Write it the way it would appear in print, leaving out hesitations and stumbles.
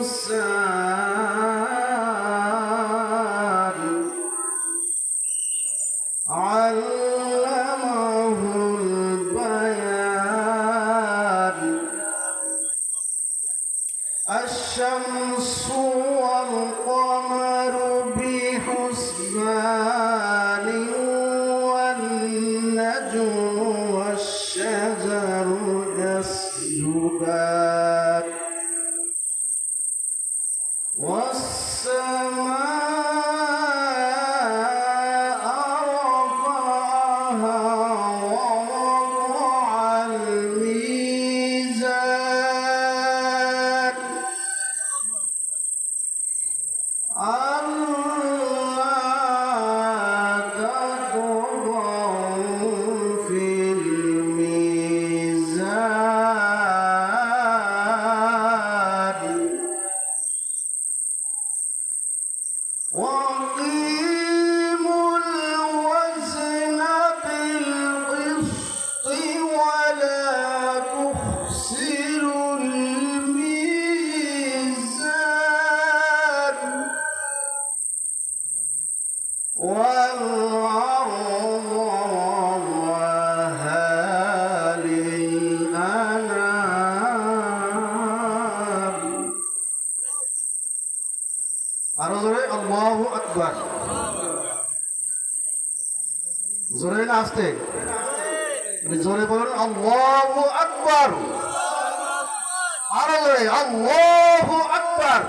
الإنسان علمه البيان الشمس والقمر بحسبان والنجم والشجر يسجدان والسماء رفعها ووضع الميزان ألا تطغوا في الميزان وأقيموا الوزن بالقسط ولا تخسروا الميزان والأرض وضعها للأنام আরো জোরে আল্লাহু আকবার জোরে না আস্তে জোরে বলুন আল্লাহু আকবার আরো জোরে আল্লাহু আকবার